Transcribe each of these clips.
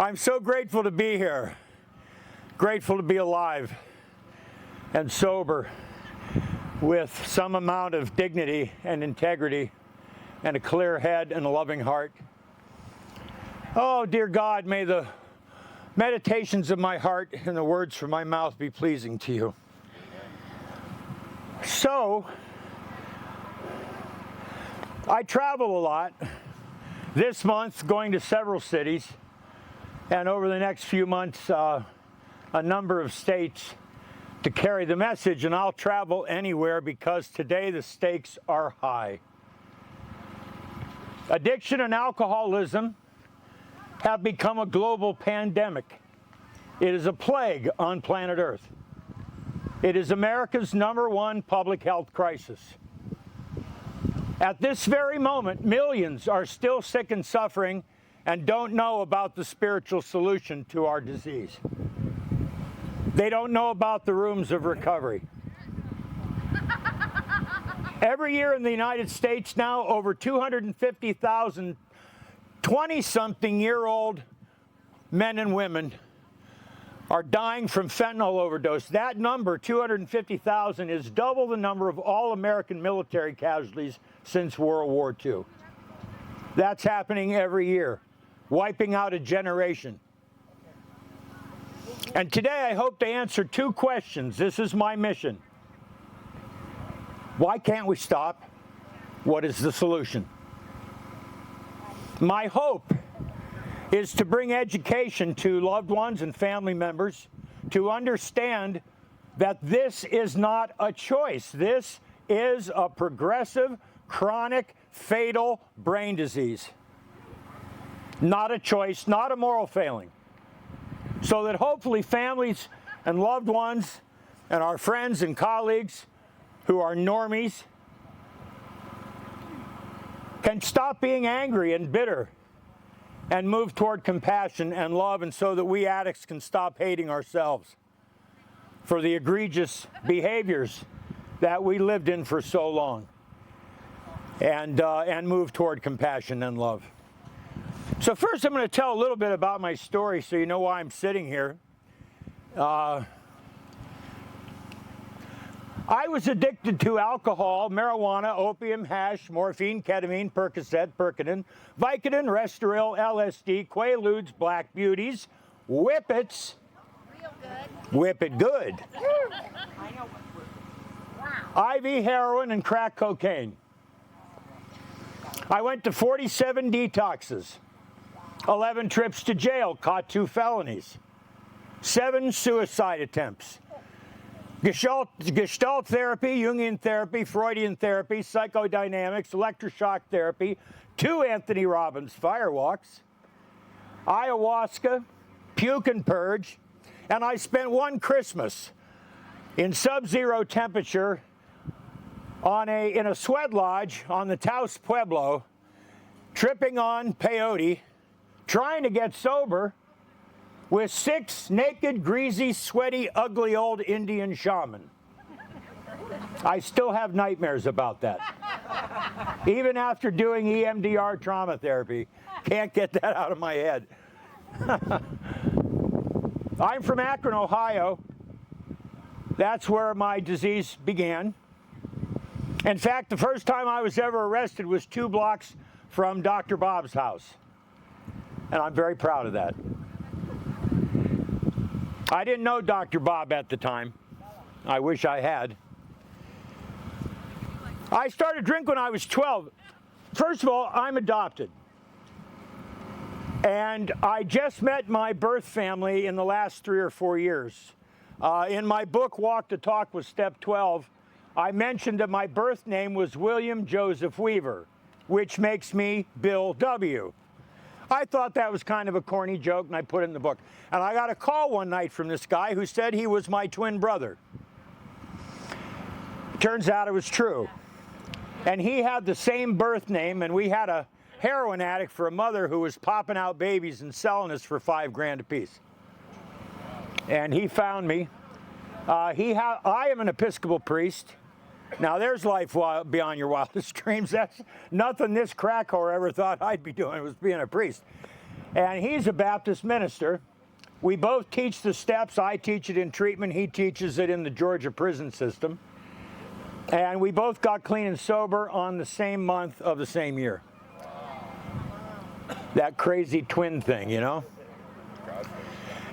I'm so grateful to be here, grateful to be alive and sober with some amount of dignity and integrity and a clear head and a loving heart. Oh, dear God, may the meditations of my heart and the words from my mouth be pleasing to you. So, I travel a lot. This month, going to several cities, and over the next few months, a number of states to carry the message, and I'll travel anywhere because today the stakes are high. Addiction and alcoholism have become a global pandemic. It is a plague on planet Earth. It is America's #1 public health crisis. At this very moment, millions are still sick and suffering and don't know about the spiritual solution to our disease. They don't know about the rooms of recovery. Every year in the United States now, over 250,000 20-something-year-old men and women are dying from fentanyl overdose. That number, 250,000, is double the number of all American military casualties since World War II. That's happening every year, wiping out a generation. And today I hope to answer two questions. This is my mission. Why can't we stop? What is the solution? My hope is to bring education to loved ones and family members to understand that this is not a choice. This is a progressive, chronic, fatal brain disease. Not a choice, not a moral failing. So that hopefully families and loved ones and our friends and colleagues who are normies can stop being angry and bitter and move toward compassion and love, and so that we addicts can stop hating ourselves for the egregious behaviors that we lived in for so long, and move toward compassion and love. So first I'm going to tell a little bit about my story so you know why I'm sitting here. I was addicted to alcohol, marijuana, opium, hash, morphine, ketamine, Percocet, Percodan, Vicodin, Restoril, LSD, Quaaludes, Black Beauties, Whippets. Real good. Whip it good. IV heroin and crack cocaine. I went to 47 detoxes, 11 trips to jail, caught 2 felonies, 7 suicide attempts. Gestalt therapy, Jungian therapy, Freudian therapy, psychodynamics, electroshock therapy, 2 Anthony Robbins firewalks, ayahuasca, puke and purge, and I spent one Christmas in sub-zero temperature in a sweat lodge on the Taos Pueblo, tripping on peyote, trying to get sober, with 6 naked, greasy, sweaty, ugly old Indian shaman. I still have nightmares about that. Even after doing EMDR trauma therapy, can't get that out of my head. I'm from Akron, Ohio. That's where my disease began. In fact, the first time I was ever arrested was 2 blocks from Dr. Bob's house. And I'm very proud of that. I didn't know Dr. Bob at the time. I wish I had. I started drinking when I was 12. First of all, I'm adopted. And I just met my birth family in the last 3 or 4 years. In my book, Walk the Talk with Step 12, I mentioned that my birth name was William Joseph Weaver, which makes me Bill W. I thought that was kind of a corny joke, and I put it in the book. And I got a call one night from this guy who said he was my twin brother. Turns out it was true. And he had the same birth name, and we had a heroin addict for a mother who was popping out babies and selling us for $5 grand a piece. And he found me. I am an Episcopal priest. Now there's life beyond your wildest dreams. That's nothing this crack whore ever thought I'd be doing, was being a priest. And he's a Baptist minister. We both teach the steps. I teach it in treatment. He teaches it in the Georgia prison system. And we both got clean and sober on the same month of the same year. That crazy twin thing, you know?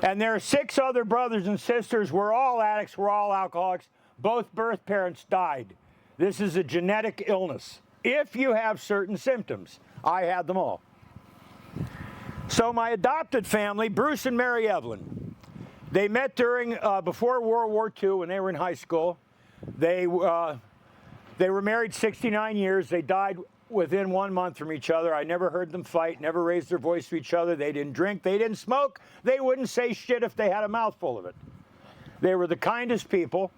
And there are 6 other brothers and sisters. We're all addicts. We're all alcoholics. Both birth parents died. This is a genetic illness. If you have certain symptoms, I had them all. So my adopted family, Bruce and Mary Evelyn, they met before World War II when they were in high school. They were married 69 years. They died within 1 month from each other. I never heard them fight, never raised their voice to each other. They didn't drink, they didn't smoke. They wouldn't say shit if they had a mouthful of it. They were the kindest people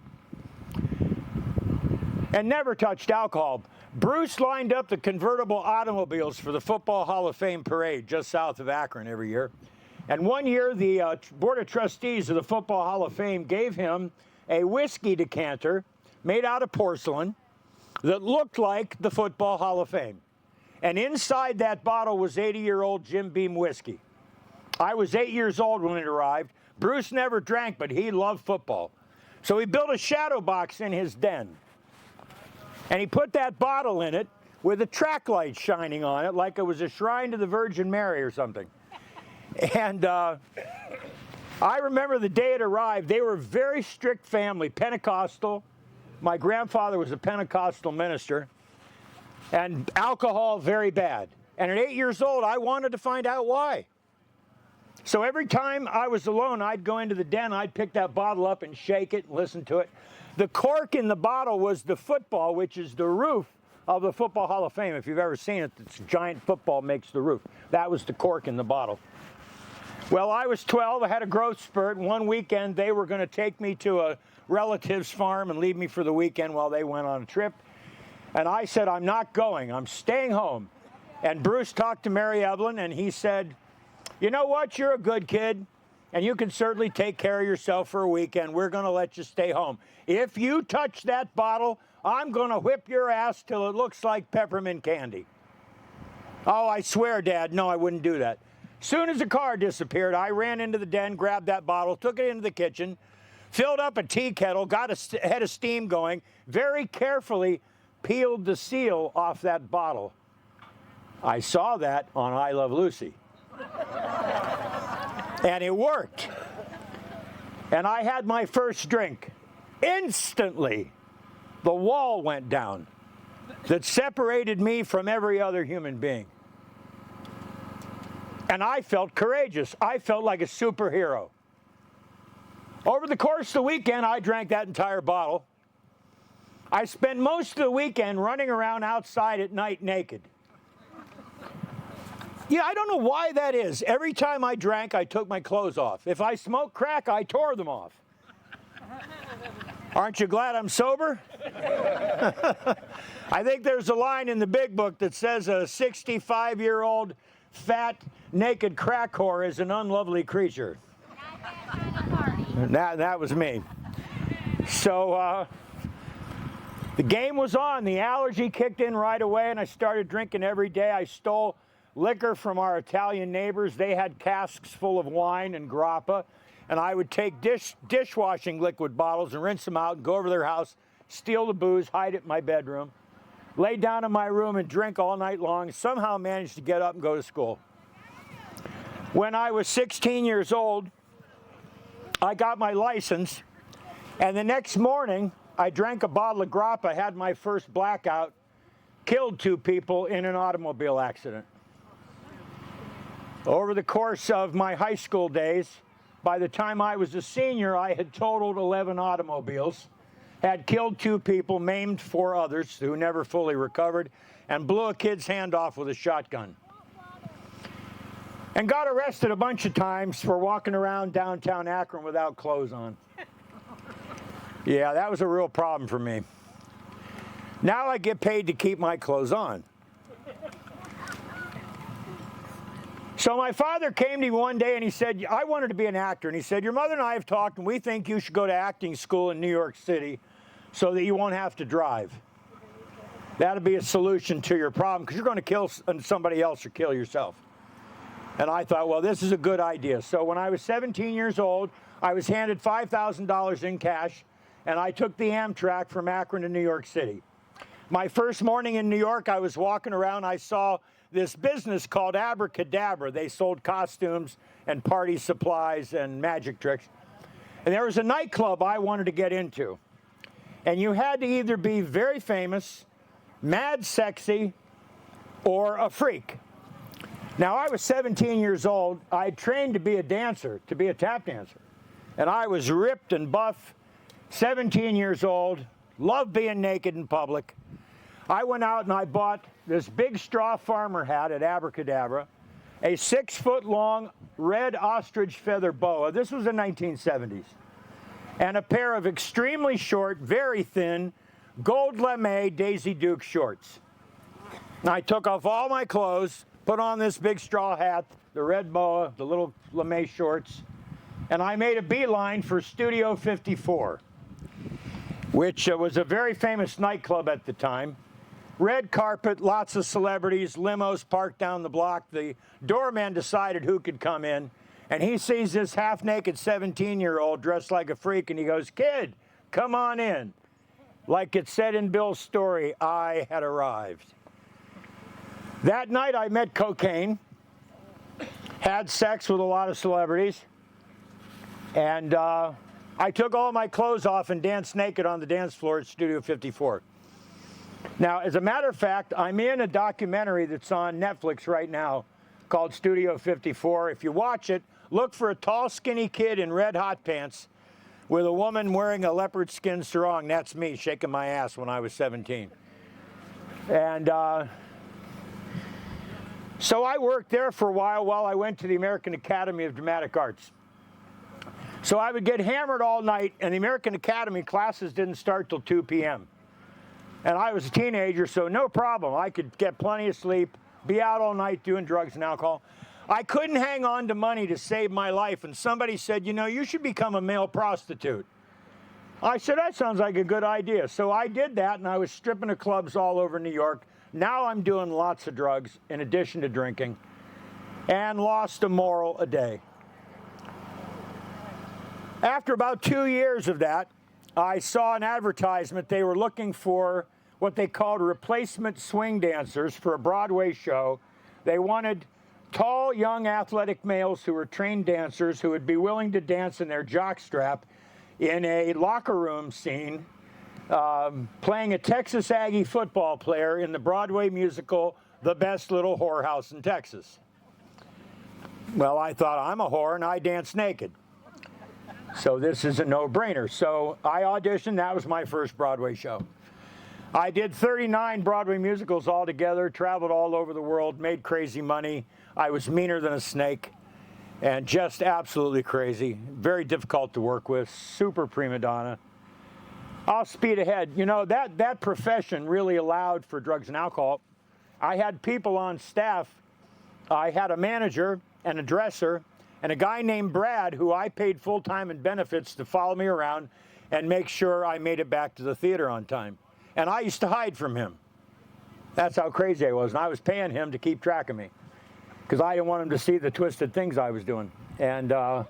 and never touched alcohol. Bruce lined up the convertible automobiles for the Football Hall of Fame parade just south of Akron every year. And one year, the Board of Trustees of the Football Hall of Fame gave him a whiskey decanter made out of porcelain that looked like the Football Hall of Fame. And inside that bottle was 80-year-old Jim Beam whiskey. I was 8 years old when it arrived. Bruce never drank, but he loved football. So he built a shadow box in his den. And he put that bottle in it with a track light shining on it like it was a shrine to the Virgin Mary or something. And I remember the day it arrived. They were a very strict family, Pentecostal. My grandfather was a Pentecostal minister, and alcohol very bad. And at 8 years old, I wanted to find out why. So every time I was alone, I'd go into the den, I'd pick that bottle up and shake it and listen to it. The cork in the bottle was the football, which is the roof of the Football Hall of Fame. If you've ever seen it, this giant football makes the roof. That was the cork in the bottle. Well, I was 12. I had a growth spurt. One weekend, they were going to take me to a relative's farm and leave me for the weekend while they went on a trip. And I said, I'm not going. I'm staying home. And Bruce talked to Mary Evelyn, and he said, you know what? You're a good kid, and you can certainly take care of yourself for a weekend. We're going to let you stay home. If you touch that bottle, I'm going to whip your ass till it looks like peppermint candy. Oh, I swear, Dad. No, I wouldn't do that. Soon as the car disappeared, I ran into the den, grabbed that bottle, took it into the kitchen, filled up a tea kettle, got a head of steam going, very carefully peeled the seal off that bottle. I saw that on I Love Lucy. And it worked. And I had my first drink. Instantly, the wall went down that separated me from every other human being. And I felt courageous. I felt like a superhero. Over the course of the weekend, I drank that entire bottle. I spent most of the weekend running around outside at night naked. Yeah, I don't know why that is. Every time I drank, I took my clothes off. If I smoked crack, I tore them off. Aren't you glad I'm sober? I think there's a line in the big book that says a 65-year-old fat, naked crack whore is an unlovely creature. That was me. So the game was on. The allergy kicked in right away, and I started drinking every day. I stole liquor from our Italian neighbors. They had casks full of wine and grappa, and I would take dishwashing liquid bottles and rinse them out and go over to their house, steal the booze, hide it in my bedroom, lay down in my room and drink all night long, somehow managed to get up and go to school. When I was 16 years old, I got my license, and the next morning, I drank a bottle of grappa, had my first blackout, killed 2 people in an automobile accident. Over the course of my high school days, by the time I was a senior, I had totaled 11 automobiles, had killed 2 people, maimed 4 others who never fully recovered, and blew a kid's hand off with a shotgun. And got arrested a bunch of times for walking around downtown Akron without clothes on. Yeah, that was a real problem for me. Now I get paid to keep my clothes on. So my father came to me one day and he said, I wanted to be an actor. And he said, your mother and I have talked and we think you should go to acting school in New York City so that you won't have to drive. That'll be a solution to your problem because you're going to kill somebody else or kill yourself. And I thought, well, this is a good idea. So when I was 17 years old, I was handed $5,000 in cash, and I took the Amtrak from Akron to New York City. My first morning in New York, I was walking around. I saw this business called Abracadabra. They sold costumes and party supplies and magic tricks. And there was a nightclub I wanted to get into. And you had to either be very famous, mad sexy, or a freak. Now, I was 17 years old. I trained to be a dancer, to be a tap dancer. And I was ripped and buff, 17 years old, loved being naked in public. I went out and I bought this big straw farmer hat at Abracadabra, a 6-foot-long red ostrich feather boa. This was the 1970s. And a pair of extremely short, very thin, gold lame Daisy Duke shorts. And I took off all my clothes, put on this big straw hat, the red boa, the little lame shorts, and I made a beeline for Studio 54, which was a very famous nightclub at the time. Red carpet, lots of celebrities, limos parked down the block. The doorman decided who could come in, and he sees this half-naked 17-year-old dressed like a freak, and he goes, "Kid, come on in." Like it said in Bill's story, I had arrived. That night I met cocaine, had sex with a lot of celebrities, and I took all my clothes off and danced naked on the dance floor at Studio 54. Now, as a matter of fact, I'm in a documentary that's on Netflix right now called Studio 54. If you watch it, look for a tall, skinny kid in red hot pants with a woman wearing a leopard skin sarong. That's me shaking my ass when I was 17. And so I worked there for a while I went to the American Academy of Dramatic Arts. So I would get hammered all night, and the American Academy classes didn't start till 2 p.m. And I was a teenager, so no problem. I could get plenty of sleep, be out all night doing drugs and alcohol. I couldn't hang on to money to save my life, and somebody said, you know, you should become a male prostitute. I said, that sounds like a good idea. So I did that, and I was stripping to clubs all over New York. Now I'm doing lots of drugs in addition to drinking, and lost a moral a day. After about 2 years of that, I saw an advertisement. They were looking for what they called replacement swing dancers for a Broadway show. They wanted tall, young, athletic males who were trained dancers who would be willing to dance in their jockstrap in a locker room scene, playing a Texas Aggie football player in the Broadway musical, The Best Little Whorehouse in Texas. Well, I thought, I'm a whore and I dance naked. So this is a no-brainer. So I auditioned. That was my first Broadway show. I did 39 Broadway musicals altogether, traveled all over the world, made crazy money. I was meaner than a snake and just absolutely crazy. Very difficult to work with, super prima donna. I'll speed ahead. You know, that profession really allowed for drugs and alcohol. I had people on staff. I had a manager and a dresser and a guy named Brad who I paid full-time in benefits to follow me around and make sure I made it back to the theater on time. And I used to hide from him. That's how crazy I was. And I was paying him to keep track of me because I didn't want him to see the twisted things I was doing. And I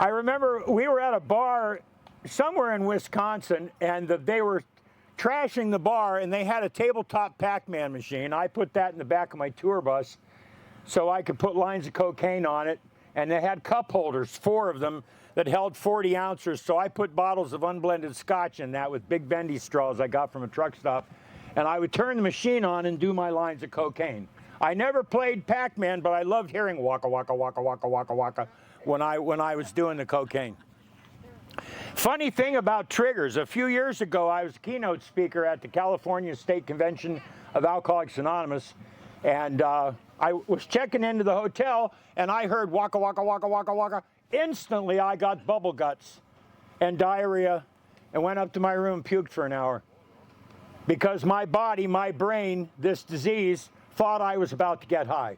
remember we were at a bar somewhere in Wisconsin, and they were trashing the bar, and they had a tabletop Pac-Man machine. I put that in the back of my tour bus so I could put lines of cocaine on it, and they had cup holders, 4 of them, that held 40 ounces, so I put bottles of unblended scotch in that with big bendy straws I got from a truck stop, and I would turn the machine on and do my lines of cocaine. I never played Pac-Man, but I loved hearing waka, waka, waka, waka, waka, waka when I was doing the cocaine. Funny thing about triggers, a few years ago I was a keynote speaker at the California State Convention of Alcoholics Anonymous, and I was checking into the hotel, and I heard waka, waka, waka, waka, waka. Instantly, I got bubble guts and diarrhea and went up to my room and puked for an hour because my body, my brain, this disease, thought I was about to get high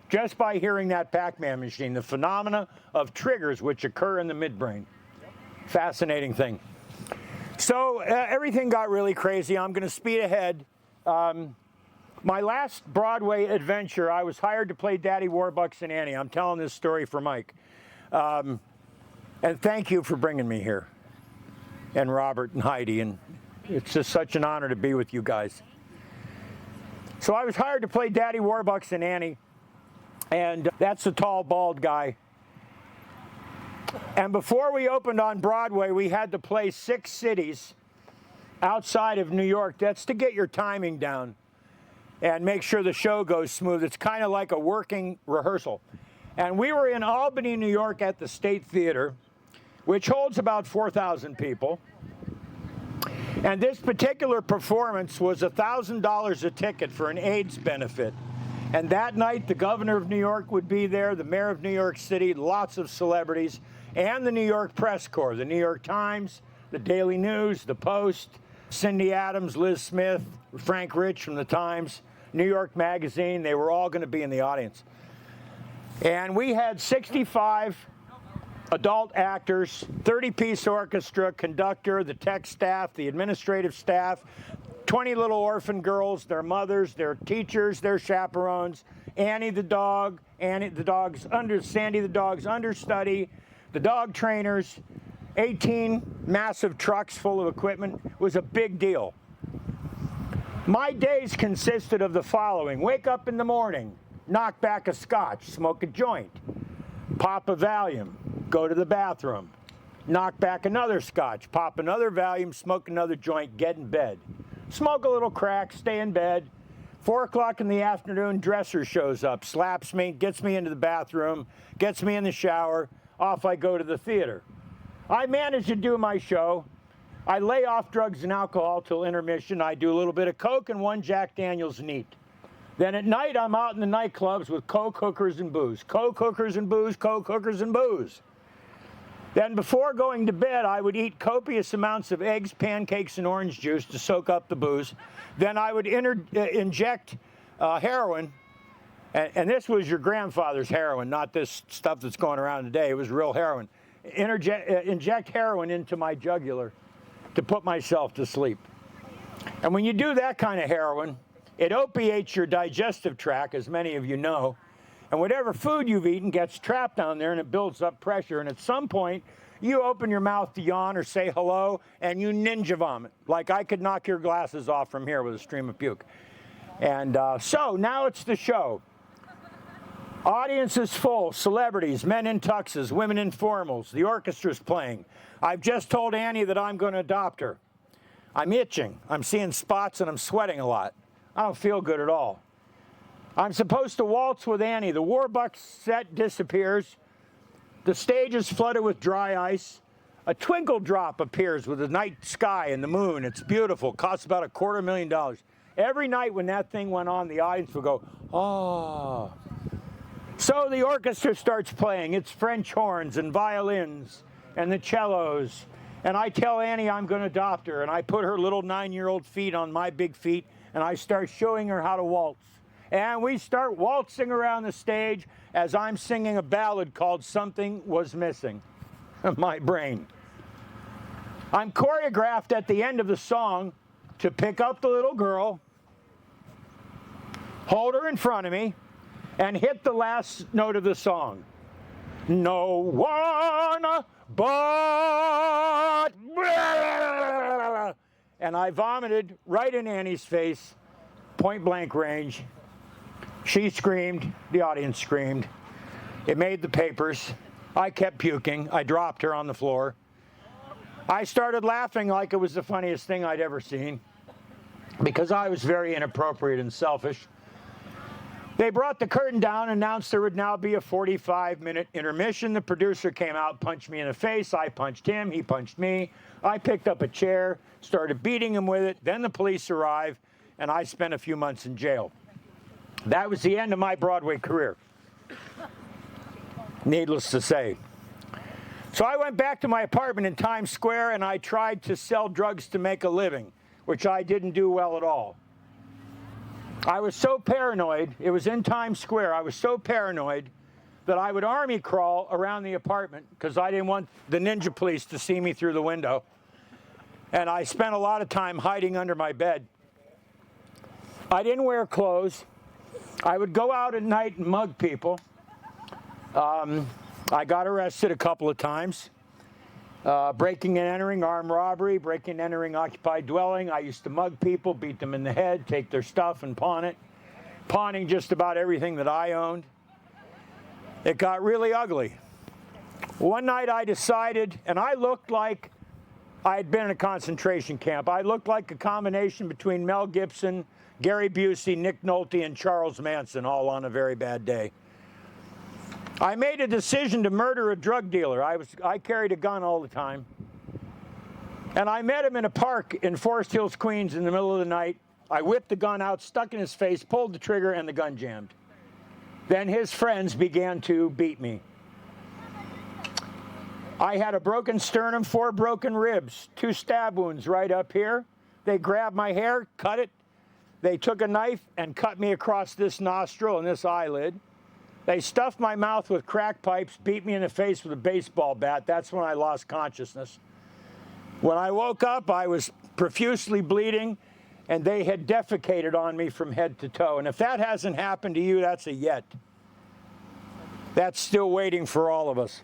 just by hearing that Pac-Man machine, the phenomena of triggers which occur in the midbrain. Fascinating thing. So everything got really crazy. I'm going to speed ahead. My last Broadway adventure, I was hired to play Daddy Warbucks and Annie. I'm telling this story for Mike. And thank you for bringing me here. And Robert and Heidi. And it's just such an honor to be with you guys. So I was hired to play Daddy Warbucks and Annie. And that's the tall, bald guy. And before we opened on Broadway, we had to play 6 cities outside of New York. That's to get your timing down and make sure the show goes smooth. It's kind of like a working rehearsal. And we were in Albany, New York at the State Theater, which holds about 4,000 people. And this particular performance was $1,000 a ticket for an AIDS benefit. And that night, the governor of New York would be there, the mayor of New York City, lots of celebrities, and the New York press corps, the New York Times, the Daily News, the Post, Cindy Adams, Liz Smith, Frank Rich from the Times, New York Magazine. They were all going to be in the audience. And we had 65 adult actors, 30-piece orchestra, conductor, the tech staff, the administrative staff, 20 little orphan girls, their mothers, their teachers, their chaperones, Annie the dog, Sandy the dog's understudy, the dog trainers, 18 massive trucks full of equipment. It was a big deal. My days consisted of the following: wake up in the morning, knock back a scotch, smoke a joint, pop a Valium, go to the bathroom, knock back another scotch, pop another Valium, smoke another joint, get in bed. Smoke a little crack, stay in bed. 4 o'clock in the afternoon, dresser shows up, slaps me, gets me into the bathroom, gets me in the shower, off I go to the theater. I manage to do my show. I lay off drugs and alcohol till intermission. I do a little bit of Coke and 1 Jack Daniels neat. Then at night, I'm out in the nightclubs with Coke, hookers, and booze. Coke, hookers, and booze, Coke, hookers, and booze. Then before going to bed, I would eat copious amounts of eggs, pancakes, and orange juice to soak up the booze. Then I would inject heroin. And this was your grandfather's heroin, not this stuff that's going around today. It was real heroin. Inject heroin into my jugular to put myself to sleep. And when you do that kind of heroin, it opiates your digestive tract, as many of you know. And whatever food you've eaten gets trapped down there, and it builds up pressure. And at some point, you open your mouth to yawn or say hello, and you ninja vomit. Like I could knock your glasses off from here with a stream of puke. And so now it's the show. Audience is full, celebrities, men in tuxes, women in formals, the orchestra's playing. I've just told Annie that I'm going to adopt her. I'm itching, I'm seeing spots, and I'm sweating a lot. I don't feel good at all. I'm supposed to waltz with Annie. The Warbucks set disappears. The stage is flooded with dry ice. A twinkle drop appears with the night sky and the moon. It's beautiful, costs about $250,000. Every night when that thing went on, the audience would go, oh. So the orchestra starts playing. It's French horns and violins and the cellos. And I tell Annie I'm going to adopt her. And I put her little 9-year-old feet on my big feet, and I start showing her how to waltz. And we start waltzing around the stage as I'm singing a ballad called Something Was Missing. My brain. I'm choreographed at the end of the song to pick up the little girl, hold her in front of me, and hit the last note of the song. No one but... And I vomited right in Annie's face, point blank range. She screamed, the audience screamed. It made the papers. I kept puking. I dropped her on the floor. I started laughing like it was the funniest thing I'd ever seen, because I was very inappropriate and selfish. They brought the curtain down and announced there would now be a 45-minute intermission. The producer came out, punched me in the face. I punched him. He punched me. I picked up a chair, started beating him with it. Then the police arrived, and I spent a few months in jail. That was the end of my Broadway career, needless to say. So I went back to my apartment in Times Square, and I tried to sell drugs to make a living, which I didn't do well at all. I was so paranoid, it was in Times Square, I was so paranoid that I would army crawl around the apartment because I didn't want the ninja police to see me through the window. And I spent a lot of time hiding under my bed. I didn't wear clothes. I would go out at night and mug people. I got arrested a couple of times. Breaking and entering, armed robbery, breaking and entering occupied dwelling. I used to mug people, beat them in the head, take their stuff and pawn it. Pawning just about everything that I owned. It got really ugly. One night I decided, and I looked like I had been in a concentration camp. I looked like a combination between Mel Gibson, Gary Busey, Nick Nolte, and Charles Manson, all on a very bad day. I made a decision to murder a drug dealer. I carried a gun all the time. And I met him in a park in Forest Hills, Queens in the middle of the night. I whipped the gun out, stuck in his face, pulled the trigger, and the gun jammed. Then his friends began to beat me. I had a broken sternum, 4 broken ribs, 2 stab wounds right up here. They grabbed my hair, cut it. They took a knife and cut me across this nostril and this eyelid. They stuffed my mouth with crack pipes, beat me in the face with a baseball bat. That's when I lost consciousness. When I woke up, I was profusely bleeding, and they had defecated on me from head to toe. And if that hasn't happened to you, that's a yet. That's still waiting for all of us.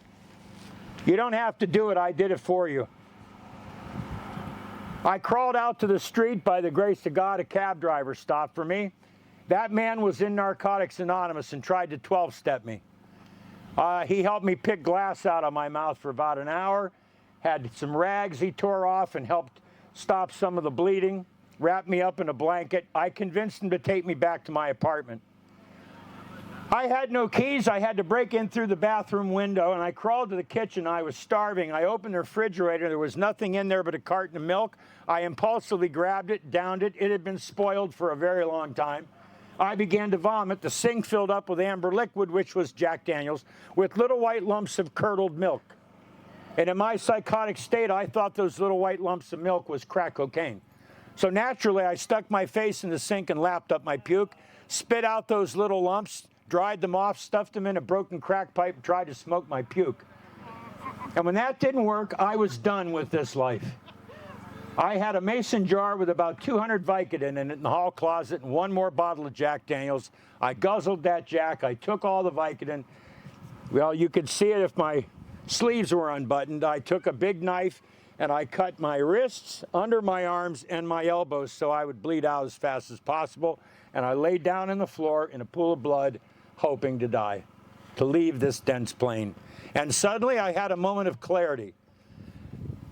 You don't have to do it. I did it for you. I crawled out to the street. By the grace of God, a cab driver stopped for me. That man was in Narcotics Anonymous and tried to 12-step me. He helped me pick glass out of my mouth for about an hour, had some rags he tore off and helped stop some of the bleeding, wrapped me up in a blanket. I convinced him to take me back to my apartment. I had no keys. I had to break in through the bathroom window, and I crawled to the kitchen. I was starving. I opened the refrigerator. There was nothing in there but a carton of milk. I impulsively grabbed it, downed it. It had been spoiled for a very long time. I began to vomit. The sink filled up with amber liquid, which was Jack Daniels, with little white lumps of curdled milk. And in my psychotic state, I thought those little white lumps of milk was crack cocaine. So naturally, I stuck my face in the sink and lapped up my puke, spit out those little lumps, dried them off, stuffed them in a broken crack pipe, and tried to smoke my puke. And when that didn't work, I was done with this life. I had a mason jar with about 200 Vicodin in it in the hall closet and 1 more bottle of Jack Daniels. I guzzled that Jack. I took all the Vicodin. Well, you could see it if my sleeves were unbuttoned. I took a big knife and I cut my wrists, under my arms, and my elbows so I would bleed out as fast as possible. And I laid down on the floor in a pool of blood, hoping to die, to leave this dense plane. And suddenly I had a moment of clarity.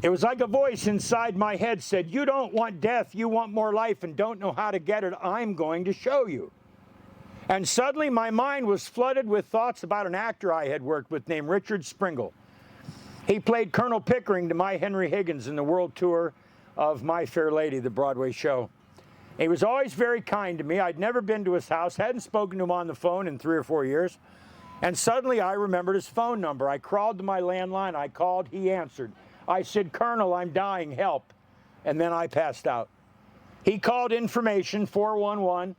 It was like a voice inside my head said, "You don't want death, you want more life and don't know how to get it. I'm going to show you." And suddenly my mind was flooded with thoughts about an actor I had worked with named Richard Springle. He played Colonel Pickering to my Henry Higgins in the world tour of My Fair Lady, the Broadway show. He was always very kind to me. I'd never been to his house, hadn't spoken to him on the phone in 3 or 4 years. And suddenly I remembered his phone number. I crawled to my landline. I called. He answered. I said, "Colonel, I'm dying. Help." And then I passed out. He called information, 411,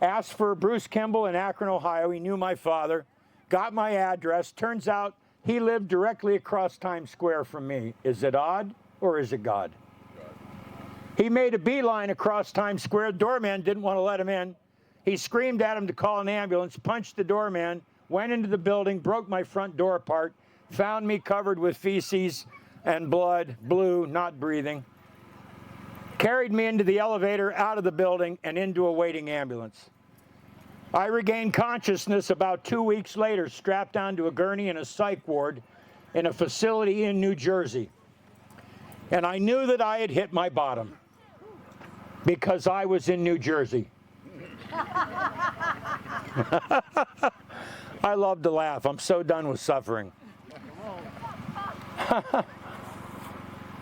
asked for Bruce Kimball in Akron, Ohio. He knew my father, got my address. Turns out he lived directly across Times Square from me. Is it odd or is it God? He made a beeline across Times Square. The doorman didn't want to let him in. He screamed at him to call an ambulance, punched the doorman, went into the building, broke my front door apart, found me covered with feces and blood, blue, not breathing, carried me into the elevator, out of the building, and into a waiting ambulance. I regained consciousness about 2 weeks later, strapped onto a gurney in a psych ward in a facility in New Jersey. And I knew that I had hit my bottom because I was in New Jersey. I love to laugh. I'm so done with suffering.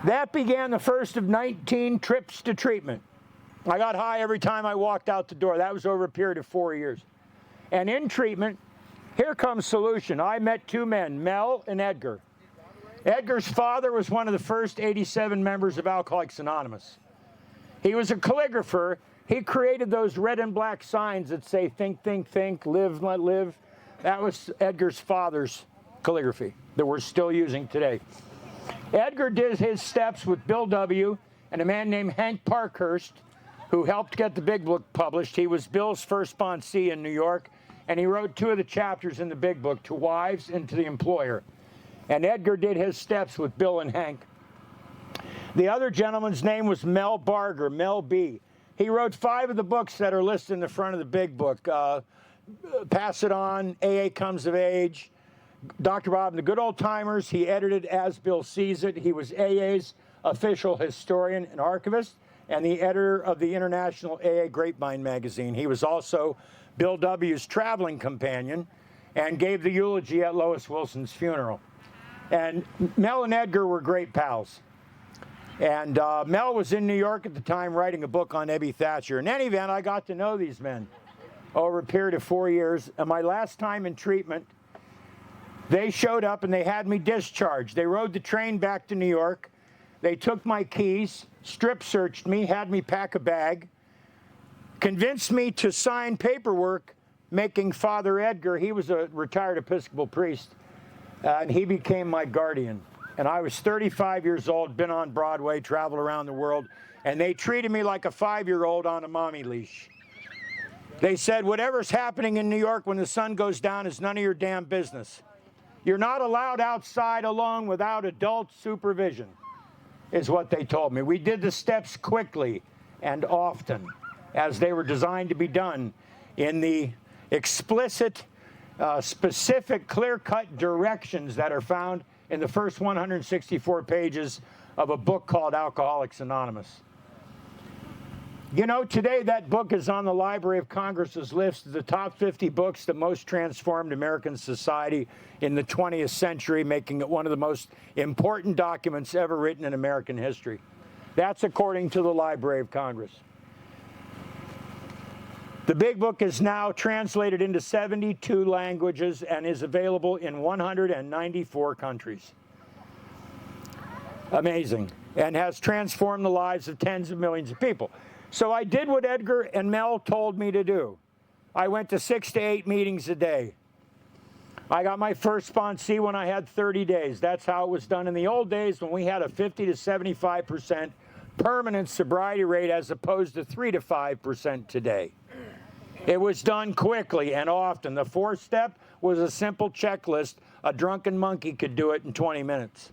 That began the first of 19 trips to treatment. I got high every time I walked out the door. That was over a period of 4 years. And in treatment, here comes solution. I met 2 men, Mel and Edgar. Edgar's father was one of the first 87 members of Alcoholics Anonymous. He was a calligrapher. He created those red and black signs that say, think, think, think, live, let live. That was Edgar's father's calligraphy that we're still using today. Edgar did his steps with Bill W. and a man named Hank Parkhurst, who helped get the big book published. He was Bill's first sponsee in New York, and he wrote 2 of the chapters in the big book, To Wives and to the Employer. And Edgar did his steps with Bill and Hank. The other gentleman's name was Mel Barger, Mel B. He wrote 5 of the books that are listed in the front of the big book. Pass It On, AA Comes of Age, Dr. Bob and the Good Old Timers. He edited As Bill Sees It. He was AA's official historian and archivist, and the editor of the International AA Grapevine magazine. He was also Bill W.'s traveling companion and gave the eulogy at Lois Wilson's funeral. And Mel and Edgar were great pals. And Mel was in New York at the time writing a book on Ebby Thatcher. In any event, I got to know these men over a period of 4 years. And my last time in treatment, they showed up and they had me discharged. They rode the train back to New York. They took my keys, strip searched me, had me pack a bag, convinced me to sign paperwork making Father Edgar, he was a retired Episcopal priest, and he became my guardian. And I was 35 years old, been on Broadway, traveled around the world, and they treated me like a 5-year-old on a mommy leash. They said, whatever's happening in New York when the sun goes down is none of your damn business. You're not allowed outside alone without adult supervision, is what they told me. We did the steps quickly and often, as they were designed to be done in the explicit, specific, clear-cut directions that are found in the first 164 pages of a book called Alcoholics Anonymous. You know, today that book is on the Library of Congress's list of the top 50 books that most transformed American society in the 20th century, making it one of the most important documents ever written in American history. That's according to the Library of Congress. The big book is now translated into 72 languages and is available in 194 countries. Amazing. And has transformed the lives of tens of millions of people. So I did what Edgar and Mel told me to do. I went to 6 to 8 meetings a day. I got my first sponsee when I had 30 days. That's how it was done in the old days when we had a 50 to 75% permanent sobriety rate as opposed to 3 to 5% today. It was done quickly and often. The 4th step was a simple checklist. A drunken monkey could do it in 20 minutes.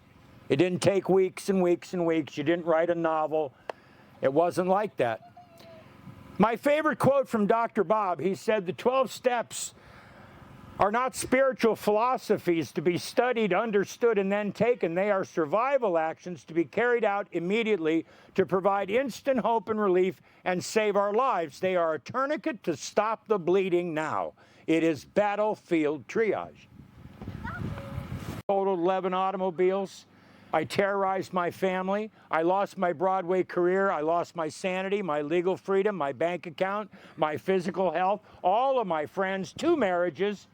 It didn't take weeks and weeks and weeks. You didn't write a novel. It wasn't like that. My favorite quote from Dr. Bob, he said, the 12 steps are not spiritual philosophies to be studied, understood, and then taken. They are survival actions to be carried out immediately to provide instant hope and relief and save our lives. They are a tourniquet to stop the bleeding now. It is battlefield triage. Totaled 11 automobiles. I terrorized my family. I lost my Broadway career. I lost my sanity, my legal freedom, my bank account, my physical health, all of my friends, 2 marriages.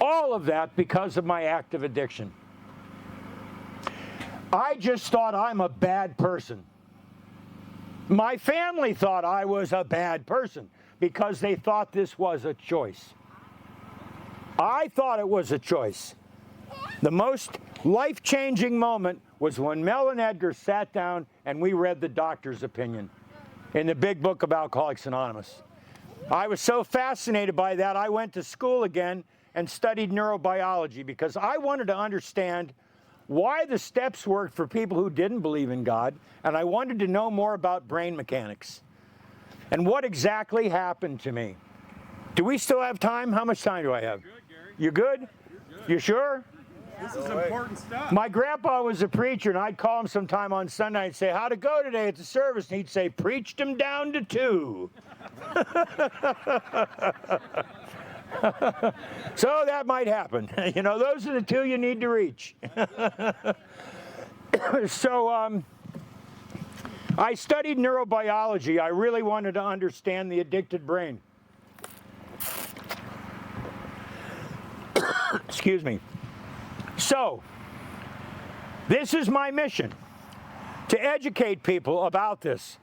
All of that because of my active addiction. I just thought I'm a bad person. My family thought I was a bad person because they thought this was a choice. I thought it was a choice. The most life-changing moment was when Mel and Edgar sat down and we read the doctor's opinion in the big book of Alcoholics Anonymous. I was so fascinated by that, I went to school again and studied neurobiology because I wanted to understand why the steps worked for people who didn't believe in God, and I wanted to know more about brain mechanics and what exactly happened to me. Do we still have time? How much time do I have? Good, Gary. You good? You sure? This is important stuff. My grandpa was a preacher, and I'd call him sometime on Sunday and say, how'd it go today at the service? And he'd say, preached him down to 2. So that might happen. You know, those are the 2 you need to reach. So I studied neurobiology. I really wanted to understand the addicted brain. Excuse me. So, this is my mission, to educate people about this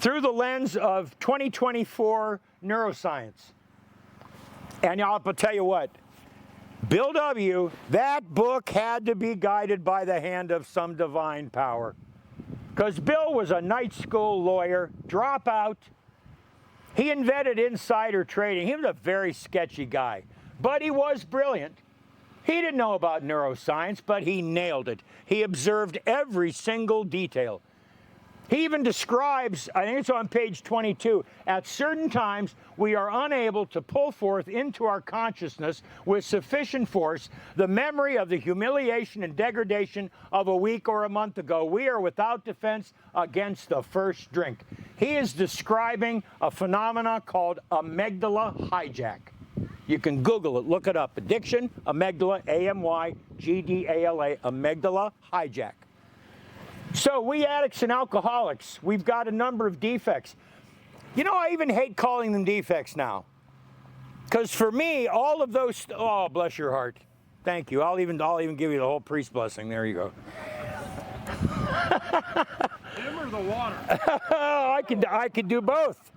through the lens of 2024 neuroscience. And I'll tell you what, Bill W., that book had to be guided by the hand of some divine power. Because Bill was a night school lawyer, dropout. He invented insider trading. He was a very sketchy guy, but he was brilliant. He didn't know about neuroscience, but he nailed it. He observed every single detail. He even describes, I think it's on page 22, at certain times we are unable to pull forth into our consciousness with sufficient force the memory of the humiliation and degradation of a week or a month ago. We are without defense against the first drink. He is describing a phenomenon called amygdala hijack. You can Google it, look it up. Addiction, amygdala, A-M-Y-G-D-A-L-A, amygdala hijack. So we addicts and alcoholics, we've got a number of defects. You know, I even hate calling them defects now. Because for me, all of those, oh, bless your heart. Thank you. I'll even give you the whole priest blessing. There you go. Him or the water? I could do both.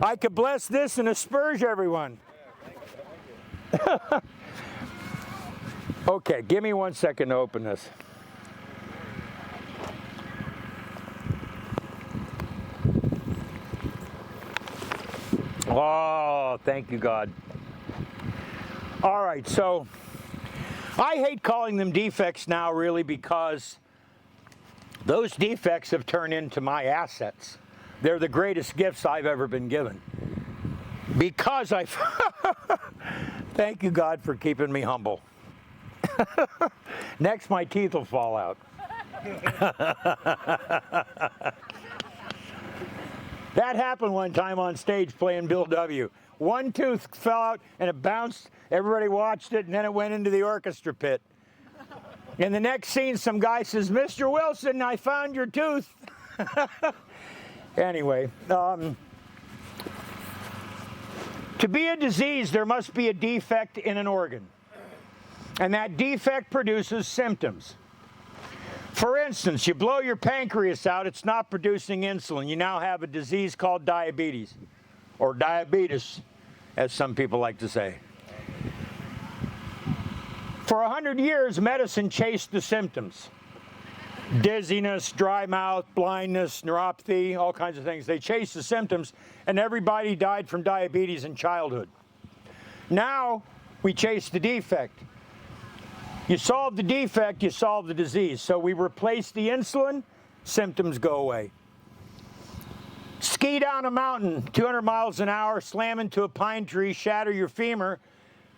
I could bless this and asperge everyone. Okay, give me 1 second to open this. Oh, thank you, God. All right, so I hate calling them defects now, really, because those defects have turned into my assets. They're the greatest gifts I've ever been given. Because I... Thank you, God, for keeping me humble. Next, my teeth will fall out. That happened one time on stage playing Bill W. One tooth fell out and it bounced. Everybody watched it, and then it went into the orchestra pit. In the next scene, some guy says, "Mr. Wilson, I found your tooth." Anyway, to be a disease, there must be a defect in an organ. And that defect produces symptoms. For instance, you blow your pancreas out, it's not producing insulin. You now have a disease called diabetes, or diabetes, as some people like to say. For 100 years, medicine chased the symptoms. Dizziness, dry mouth, blindness, neuropathy, all kinds of things. They chased the symptoms, and everybody died from diabetes in childhood. Now, we chase the defect. You solve the defect, you solve the disease. So we replace the insulin, symptoms go away. Ski down a mountain, 200 miles an hour, slam into a pine tree, shatter your femur.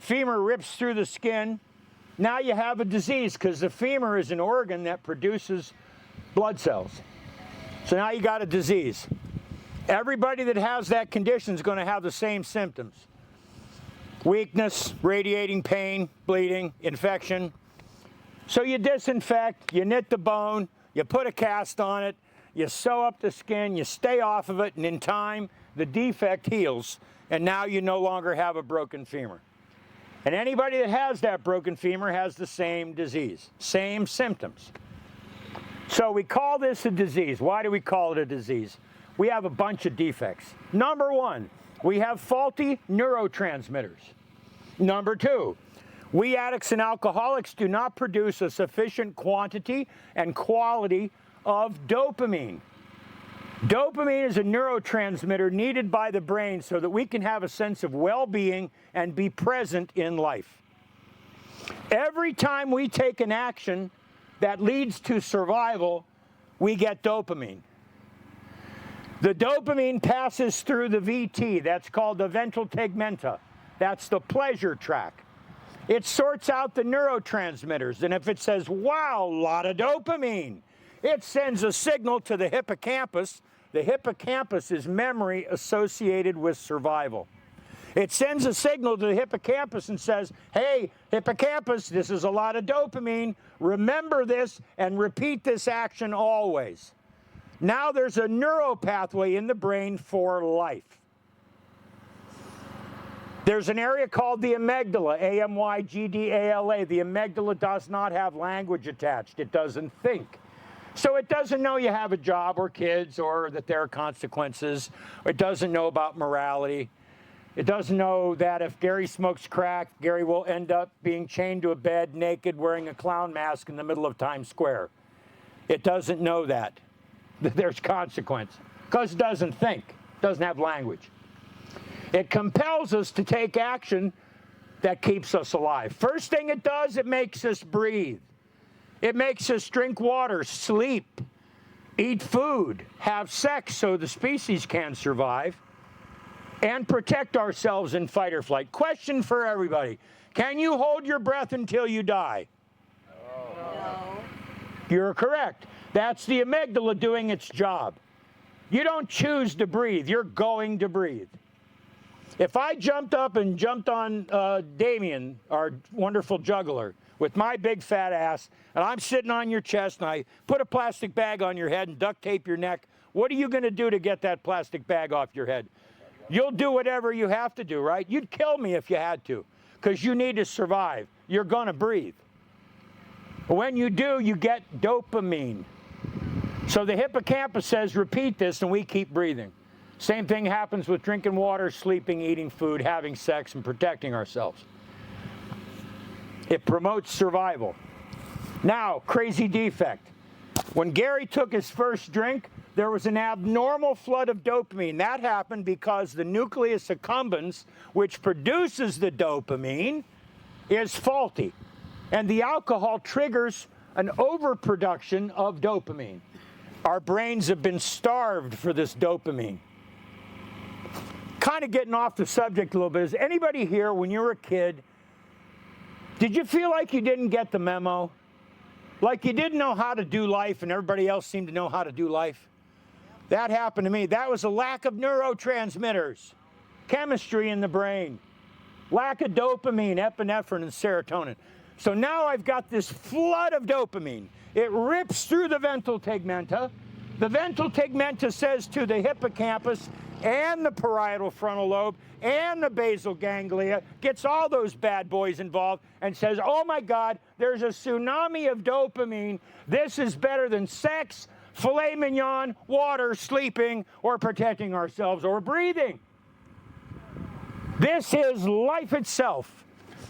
Femur rips through the skin. Now you have a disease, because the femur is an organ that produces blood cells. So now you got a disease. Everybody that has that condition is going to have the same symptoms. Weakness, radiating pain, bleeding, infection. So you disinfect, you knit the bone, you put a cast on it, you sew up the skin, you stay off of it, and in time, the defect heals, and now you no longer have a broken femur. And anybody that has that broken femur has the same disease, same symptoms. So we call this a disease. Why do we call it a disease? We have a bunch of defects. Number one, we have faulty neurotransmitters. Number two, we addicts and alcoholics do not produce a sufficient quantity and quality of dopamine. Dopamine is a neurotransmitter needed by the brain so that we can have a sense of well-being and be present in life. Every time we take an action that leads to survival, we get dopamine. The dopamine passes through the VT, that's called the ventral tegmenta. That's the pleasure track. It sorts out the neurotransmitters, and if it says, wow, a lot of dopamine, it sends a signal to the hippocampus. The hippocampus is memory associated with survival. It sends a signal to the hippocampus and says, hey, hippocampus, this is a lot of dopamine. Remember this and repeat this action always. Now there's a neural pathway in the brain for life. There's an area called the amygdala, A-M-Y-G-D-A-L-A. The amygdala does not have language attached. It doesn't think. So it doesn't know you have a job or kids or that there are consequences. It doesn't know about morality. It doesn't know that if Gary smokes crack, Gary will end up being chained to a bed naked wearing a clown mask in the middle of Times Square. It doesn't know that. that there's consequence, because it doesn't think, doesn't have language. It compels us to take action that keeps us alive. First thing it does, it makes us breathe. It makes us drink water, sleep, eat food, have sex so the species can survive, and protect ourselves in fight or flight. Question for everybody. Can you hold your breath until you die? No. You're correct. That's the amygdala doing its job. You don't choose to breathe. You're going to breathe. If I jumped up and jumped on Damien, our wonderful juggler, with my big fat ass, and I'm sitting on your chest, and I put a plastic bag on your head and duct tape your neck, what are you going to do to get that plastic bag off your head? You'll do whatever you have to do, right? You'd kill me if you had to, because you need to survive. You're going to breathe. When you do, you get dopamine. So the hippocampus says, repeat this, and we keep breathing. Same thing happens with drinking water, sleeping, eating food, having sex, and protecting ourselves. It promotes survival. Now, crazy defect. When Gary took his first drink, there was an abnormal flood of dopamine. That happened because the nucleus accumbens, which produces the dopamine, is faulty. And the alcohol triggers an overproduction of dopamine. Our brains have been starved for this dopamine. Kind of getting off the subject a little bit. Is anybody here, when you were a kid, did you feel like you didn't get the memo? Like you didn't know how to do life and everybody else seemed to know how to do life? That happened to me. That was a lack of neurotransmitters, chemistry in the brain, lack of dopamine, epinephrine, and serotonin. So now I've got this flood of dopamine. It rips through the ventral tegmenta. The ventral tegmenta says to the hippocampus and the parietal frontal lobe and the basal ganglia, gets all those bad boys involved and says, oh my God, there's a tsunami of dopamine. This is better than sex, filet mignon, water, sleeping, or protecting ourselves or breathing. This is life itself.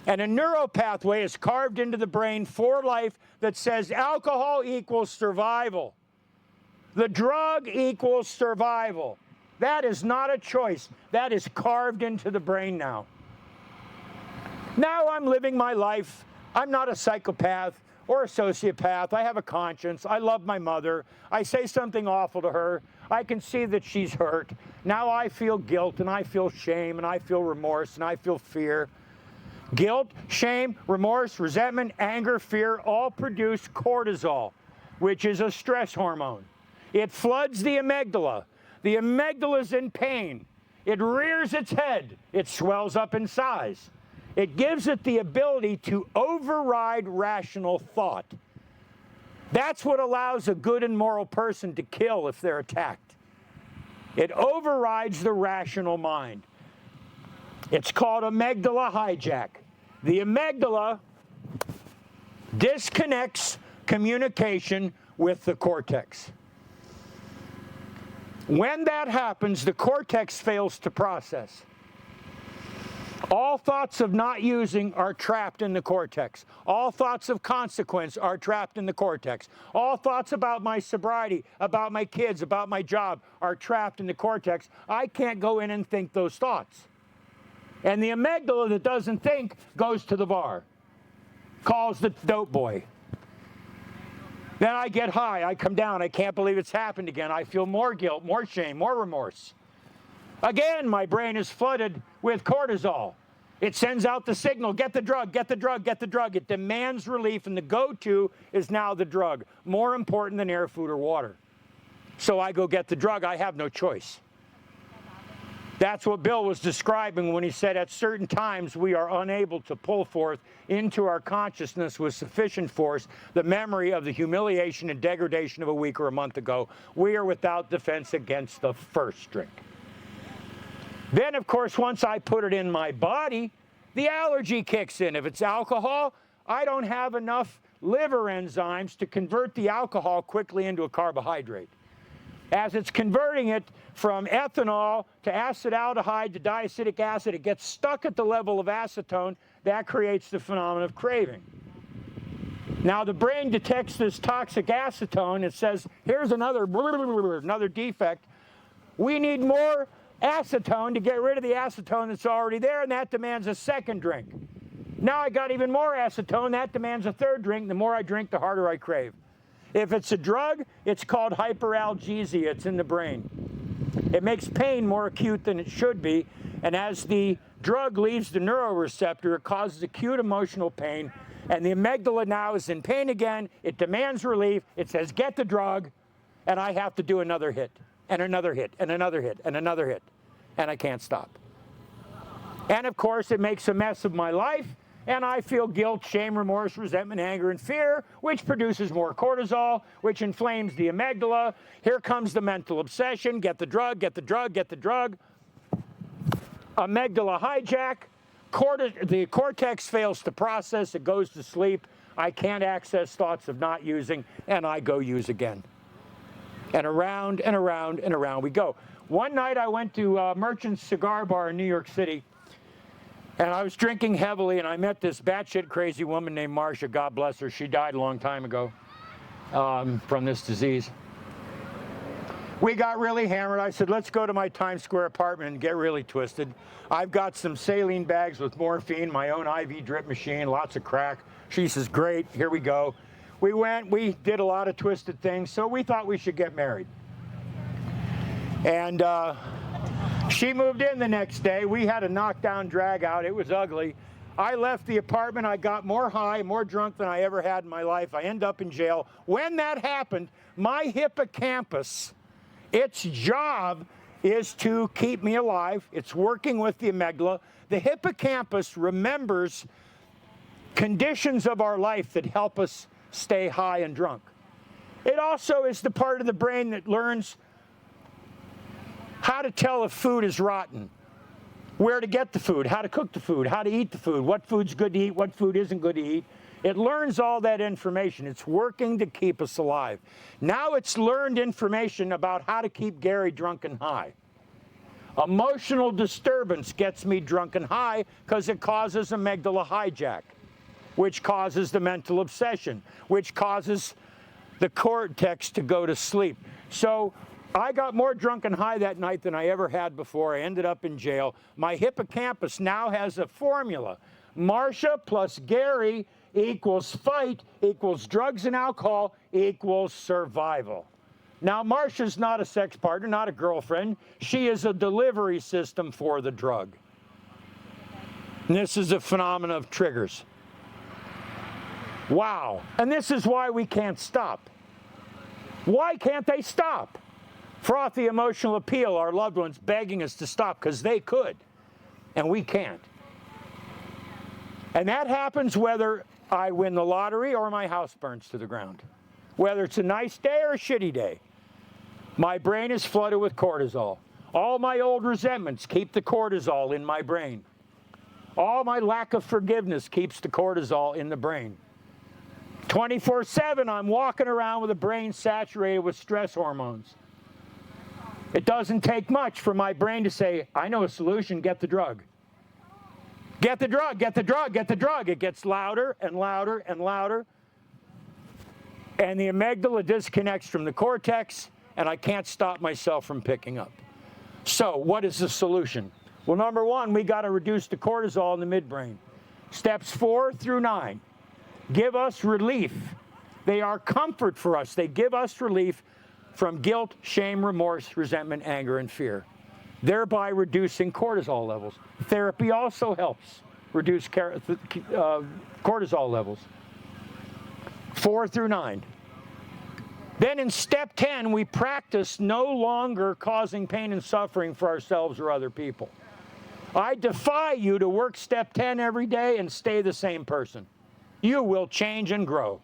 And a neuropathway is carved into the brain for life that says alcohol equals survival. The drug equals survival. That is not a choice. That is carved into the brain now. Now I'm living my life. I'm not a psychopath or a sociopath. I have a conscience. I love my mother. I say something awful to her. I can see that she's hurt. Now I feel guilt, and I feel shame, and I feel remorse, and I feel fear. Guilt, shame, remorse, resentment, anger, fear all produce cortisol, which is a stress hormone. It floods the amygdala. The amygdala is in pain. It rears its head. It swells up in size. It gives it the ability to override rational thought. That's what allows a good and moral person to kill if they're attacked. It overrides the rational mind. It's called amygdala hijack. The amygdala disconnects communication with the cortex. When that happens, the cortex fails to process. All thoughts of not using are trapped in the cortex. All thoughts of consequence are trapped in the cortex. All thoughts about my sobriety, about my kids, about my job are trapped in the cortex. I can't go in and think those thoughts. And the amygdala that doesn't think goes to the bar, calls the dope boy. Then I get high, I come down, I can't believe it's happened again. I feel more guilt, more shame, more remorse. Again, my brain is flooded with cortisol. It sends out the signal, get the drug, get the drug, get the drug. It demands relief, and the go-to is now the drug, more important than air, food, or water. So I go get the drug, I have no choice. That's what Bill was describing when he said at certain times we are unable to pull forth into our consciousness with sufficient force the memory of the humiliation and degradation of a week or a month ago. We are without defense against the first drink. Then, of course, once I put it in my body, the allergy kicks in. If it's alcohol, I don't have enough liver enzymes to convert the alcohol quickly into a carbohydrate. As it's converting it from ethanol to acetaldehyde to diacetic acid, it gets stuck at the level of acetone. That creates the phenomenon of craving. Now the brain detects this toxic acetone. It says, here's another defect. We need more acetone to get rid of the acetone that's already there, and that demands a second drink. Now I got even more acetone. That demands a third drink. The more I drink, the harder I crave. If it's a drug, it's called hyperalgesia. It's in the brain. It makes pain more acute than it should be, and as the drug leaves the neuroreceptor, it causes acute emotional pain, and the amygdala now is in pain again. It demands relief. It says, get the drug, and I have to do another hit, and another hit, and another hit, and another hit, and I can't stop. And of course, it makes a mess of my life, and I feel guilt, shame, remorse, resentment, anger, and fear, which produces more cortisol, which inflames the amygdala. Here comes the mental obsession. Get the drug, get the drug, get the drug. Amygdala hijack. The cortex fails to process. It goes to sleep. I can't access thoughts of not using, and I go use again. And around and around and around we go. One night I went to Merchant's Cigar Bar in New York City, and I was drinking heavily, and I met this batshit crazy woman named Marcia. God bless her. She died a long time ago from this disease. We got really hammered. I said, let's go to my Times Square apartment and get really twisted. I've got some saline bags with morphine, my own IV drip machine, lots of crack. She says, great, here we go. We went, we did a lot of twisted things, so we thought we should get married. And she moved in the next day. We had a knockdown drag out. It was ugly. I left the apartment. I got more high, more drunk than I ever had in my life. I end up in jail. When that happened, my hippocampus, its job is to keep me alive. It's working with the amygdala. The hippocampus remembers conditions of our life that help us stay high and drunk. It also is the part of the brain that learns how to tell if food is rotten, where to get the food, how to cook the food, how to eat the food, what food's good to eat, what food isn't good to eat. It learns all that information. It's working to keep us alive. Now it's learned information about how to keep Gary drunk and high. Emotional disturbance gets me drunk and high because it causes amygdala hijack, which causes the mental obsession, which causes the cortex to go to sleep. So I got more drunk and high that night than I ever had before. I ended up in jail. My hippocampus now has a formula. Marcia plus Gary equals fight equals drugs and alcohol equals survival. Now, Marcia's not a sex partner, not a girlfriend. She is a delivery system for the drug. And this is a phenomenon of triggers. Wow. And this is why we can't stop. Why can't they stop? Frothy emotional appeal, our loved ones begging us to stop because they could, and we can't. And that happens whether I win the lottery or my house burns to the ground. Whether it's a nice day or a shitty day. My brain is flooded with cortisol. All my old resentments keep the cortisol in my brain. All my lack of forgiveness keeps the cortisol in the brain. 24/7, I'm walking around with a brain saturated with stress hormones. It doesn't take much for my brain to say, I know a solution, get the drug. Get the drug, get the drug, get the drug. It gets louder and louder and louder. And the amygdala disconnects from the cortex, and I can't stop myself from picking up. So what is the solution? Well, number one, we got to reduce the cortisol in the midbrain. Steps 4 through 9 give us relief. They are comfort for us. They give us relief from guilt, shame, remorse, resentment, anger, and fear, thereby reducing cortisol levels. Therapy also helps reduce cortisol levels. 4 through 9. Then in step 10, we practice no longer causing pain and suffering for ourselves or other people. I defy you to work step 10 every day and stay the same person. You will change and grow.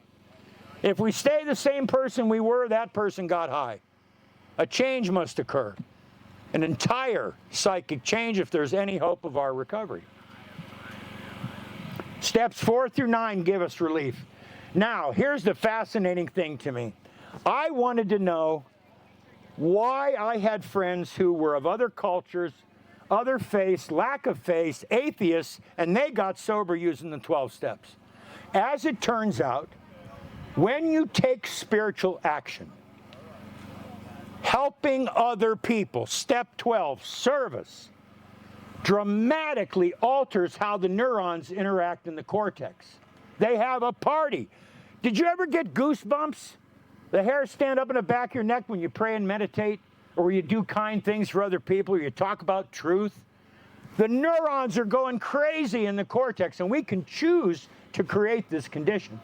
If we stay the same person we were, that person got high. A change must occur. An entire psychic change if there's any hope of our recovery. Steps 4 through 9 give us relief. Now, here's the fascinating thing to me. I wanted to know why I had friends who were of other cultures, other faiths, lack of faith, atheists, and they got sober using the 12 steps. As it turns out, When you take spiritual action, helping other people, step 12, service, dramatically alters how the neurons interact in the cortex. They have a party. Did you ever get goosebumps? The hairs stand up in the back of your neck when you pray and meditate, or you do kind things for other people, or you talk about truth. The neurons are going crazy in the cortex, and we can choose to create this condition.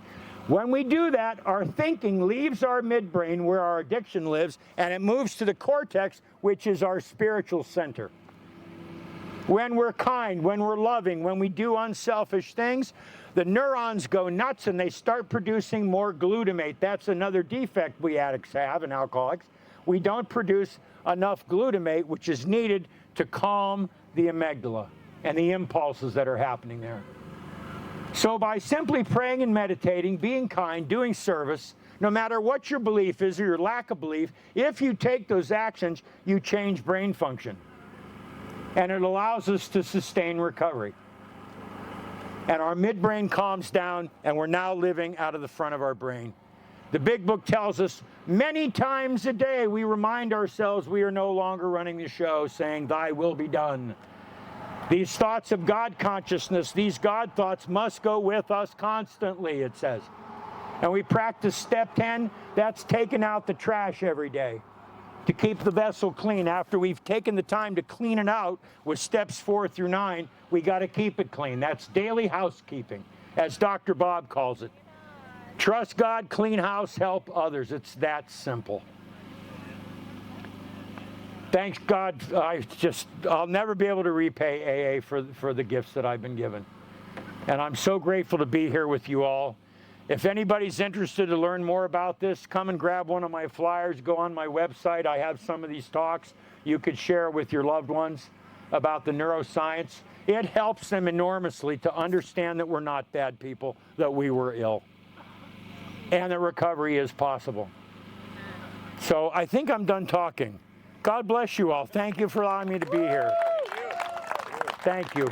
When we do that, our thinking leaves our midbrain where our addiction lives, and it moves to the cortex, which is our spiritual center. When we're kind, when we're loving, when we do unselfish things, the neurons go nuts and they start producing more glutamate. That's another defect we addicts have and alcoholics. We don't produce enough glutamate, which is needed to calm the amygdala and the impulses that are happening there. So by simply praying and meditating, being kind, doing service, no matter what your belief is or your lack of belief, if you take those actions, you change brain function. And it allows us to sustain recovery. And our midbrain calms down, and we're now living out of the front of our brain. The big book tells us many times a day we remind ourselves we are no longer running the show, saying, "Thy will be done." These thoughts of God consciousness, these God thoughts must go with us constantly, it says. And we practice step 10, that's taking out the trash every day to keep the vessel clean. After we've taken the time to clean it out with steps 4 through 9, we got to keep it clean. That's daily housekeeping, as Dr. Bob calls it. Trust God, clean house, help others. It's that simple. Thanks God, I'll never be able to repay AA for the gifts that I've been given. And I'm so grateful to be here with you all. If anybody's interested to learn more about this, come and grab one of my flyers, go on my website. I have some of these talks you could share with your loved ones about the neuroscience. It helps them enormously to understand that we're not bad people, that we were ill, and that recovery is possible. So I think I'm done talking. God bless you all. Thank you for allowing me to be here. Thank you.